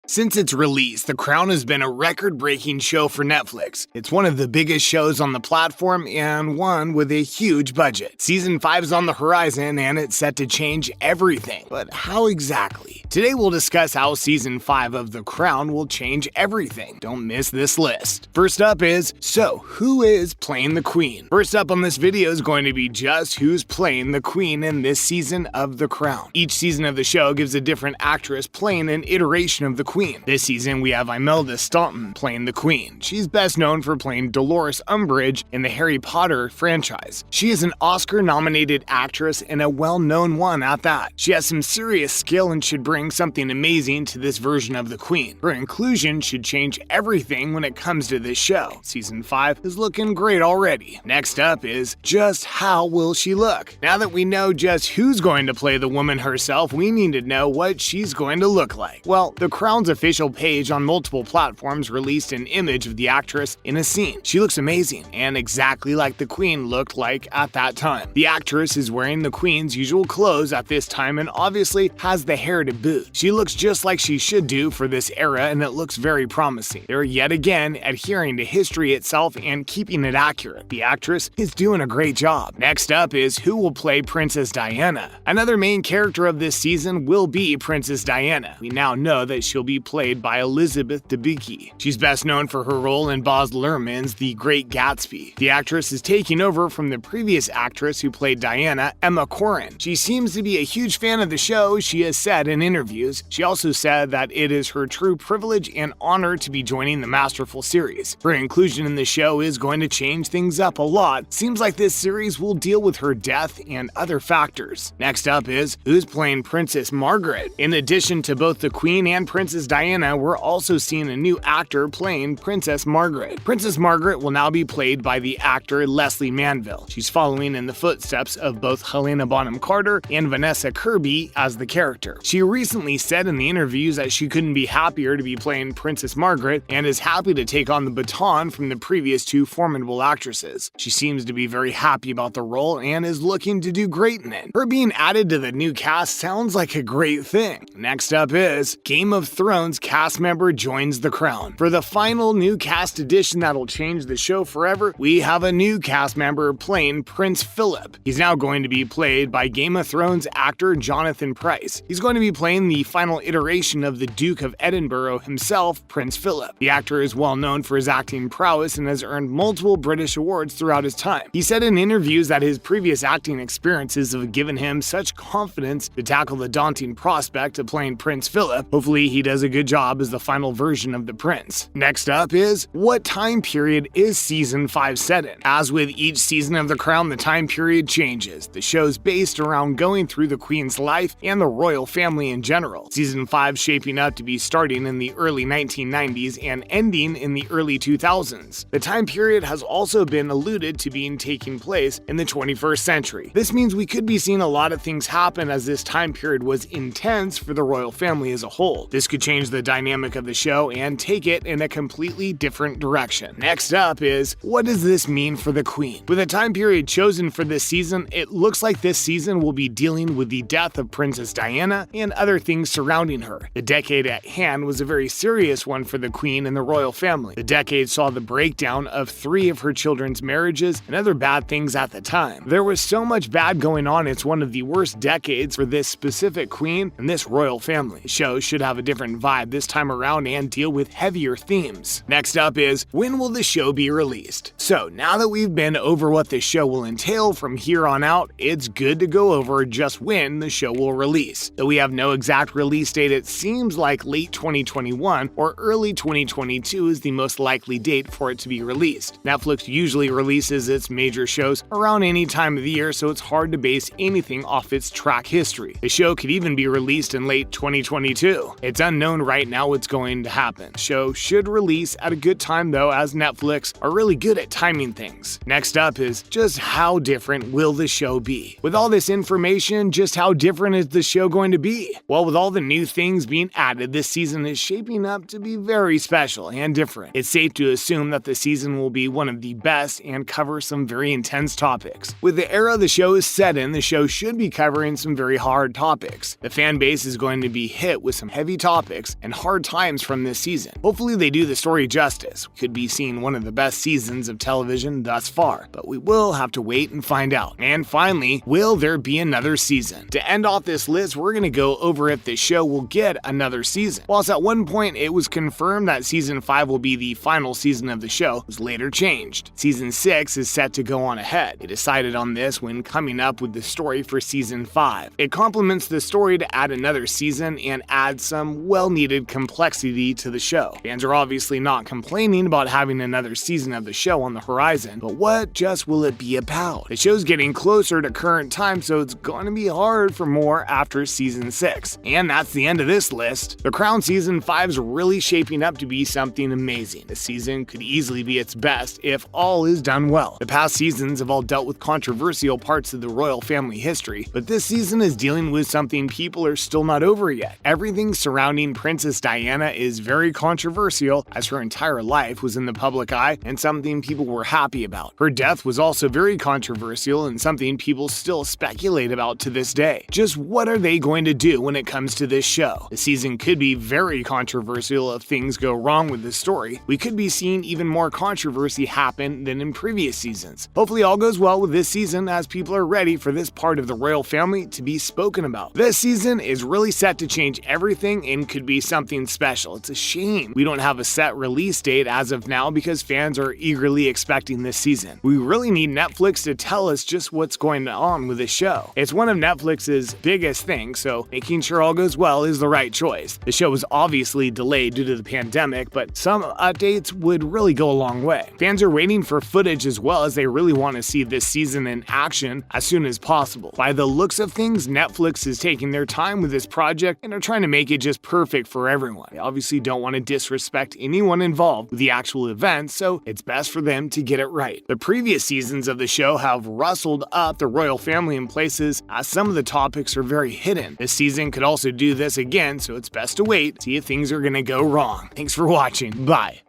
Since its release, The Crown has been a record-breaking show for Netflix. It's one of the biggest shows on the platform and one with a huge budget. Season 5 is on the horizon and it's set to change everything. But how exactly? Today we'll discuss how Season 5 of The Crown will change everything. Don't miss this list. First up is, so who is playing the Queen? First up on this video is going to be just who's playing the Queen in this season of The Crown. Each season of the show gives a different actress playing an iteration of the Queen. This season, we have Imelda Staunton playing the Queen. She's best known for playing Dolores Umbridge in the Harry Potter franchise. She is an Oscar-nominated actress and a well-known one at that. She has some serious skill and should bring something amazing to this version of the Queen. Her inclusion should change everything when it comes to this show. Season 5 is looking great already. Next up is, just how will she look? Now that we know just who's going to play the woman herself, we need to know what she's going to look like. Well, The Crown's official page on multiple platforms released an image of the actress in a scene. She looks amazing and exactly like the Queen looked like at that time. The actress is wearing the Queen's usual clothes at this time and obviously has the hair to boot. She looks just like she should do for this era and it looks very promising. They're yet again adhering to history itself and keeping it accurate. The actress is doing a great job. Next up is who will play Princess Diana. Another main character of this season will be Princess Diana. We now know that she'll be played by Elizabeth Debicki. She's best known for her role in Baz Luhrmann's The Great Gatsby. The actress is taking over from the previous actress who played Diana, Emma Corrin. She seems to be a huge fan of the show, she has said in interviews. She also said that it is her true privilege and honor to be joining the masterful series. Her inclusion in the show is going to change things up a lot. Seems like this series will deal with her death and other factors. Next up is, who's playing Princess Margaret? In addition to both the Queen and Princess Diana, we're also seeing a new actor playing Princess Margaret. Princess Margaret will now be played by the actor Leslie Manville. She's following in the footsteps of both Helena Bonham Carter and Vanessa Kirby as the character. She recently said in the interviews that she couldn't be happier to be playing Princess Margaret and is happy to take on the baton from the previous two formidable actresses. She seems to be very happy about the role and is looking to do great in it. Her being added to the new cast sounds like a great thing. Next up is, Game of Thrones cast member joins The Crown. For the final new cast edition that'll change the show forever, we have a new cast member playing Prince Philip. He's now going to be played by Game of Thrones actor Jonathan Pryce. He's going to be playing the final iteration of the Duke of Edinburgh himself, Prince Philip. The actor is well known for his acting prowess and has earned multiple British awards throughout his time. He said in interviews that his previous acting experiences have given him such confidence to tackle the daunting prospect of playing Prince Philip. Hopefully he does a good job as the final version of the prince. Next up is, what time period is Season 5 set in? As with each season of The Crown, the time period changes. The show's based around going through the Queen's life and the royal family in general. Season 5 shaping up to be starting in the early 1990s and ending in the early 2000s. The time period has also been alluded to being taking place in the 21st century. This means we could be seeing a lot of things happen as this time period was intense for the royal family as a whole. This could change the dynamic of the show and take it in a completely different direction. Next up is, what does this mean for the Queen? With the time period chosen for this season, it looks like this season will be dealing with the death of Princess Diana and other things surrounding her. The decade at hand was a very serious one for the Queen and the royal family. The decade saw the breakdown of 3 of her children's marriages and other bad things at the time. There was so much bad going on, it's one of the worst decades for this specific Queen and this royal family. The show should have a different vibe this time around and deal with heavier themes. Next up is, when will the show be released? So now that we've been over what the show will entail from here on out, it's good to go over just when the show will release. Though we have no exact release date, it seems like late 2021 or early 2022 is the most likely date for it to be released. Netflix usually releases its major shows around any time of the year, so it's hard to base anything off its track history. The show could even be released in late 2022. It's unknown right now what's going to happen. The show should release at a good time though, as Netflix are really good at timing things. Next up is, just how different will the show be? With all this information, just how different is the show going to be? Well, with all the new things being added, this season is shaping up to be very special and different. It's safe to assume that the season will be one of the best and cover some very intense topics. With the era the show is set in, the show should be covering some very hard topics. The fan base is going to be hit with some heavy topics topics and hard times from this season. Hopefully they do the story justice. We could be seeing one of the best seasons of television thus far, but we will have to wait and find out. And finally, will there be another season? To end off this list, we're going to go over if the show will get another season. Whilst at one point it was confirmed that season 5 will be the final season of the show, it was later changed. Season 6 is set to go on ahead. They decided on this when coming up with the story for season 5. It complements the story to add another season and add some well-needed complexity to the show. Fans are obviously not complaining about having another season of the show on the horizon, but what just will it be about? The show's getting closer to current time, so it's going to be hard for more after season 6. And that's the end of this list. The Crown season 5 is really shaping up to be something amazing. The season could easily be its best if all is done well. The past seasons have all dealt with controversial parts of the royal family history, but this season is dealing with something people are still not over yet. Everything surrounding Princess Diana is very controversial, as her entire life was in the public eye and something people were happy about. Her death was also very controversial and something people still speculate about to this day. Just what are they going to do when it comes to this show? The season could be very controversial if things go wrong with the story. We could be seeing even more controversy happen than in previous seasons. Hopefully all goes well with this season, as people are ready for this part of the royal family to be spoken about. This season is really set to change everything and could be something special. It's a shame we don't have a set release date as of now, because fans are eagerly expecting this season. We really need Netflix to tell us just what's going on with the show. It's one of Netflix's biggest things, so making sure all goes well is the right choice. The show was obviously delayed due to the pandemic, but some updates would really go a long way. Fans are waiting for footage as well, as they really want to see this season in action as soon as possible. By the looks of things, Netflix is taking their time with this project and are trying to make it just perfect for everyone. They obviously don't want to disrespect anyone involved with the actual event, so it's best for them to get it right. The previous seasons of the show have rustled up the royal family in places, as some of the topics are very hidden. This season could also do this again, so it's best to wait, see if things are gonna go wrong. Thanks for watching. Bye.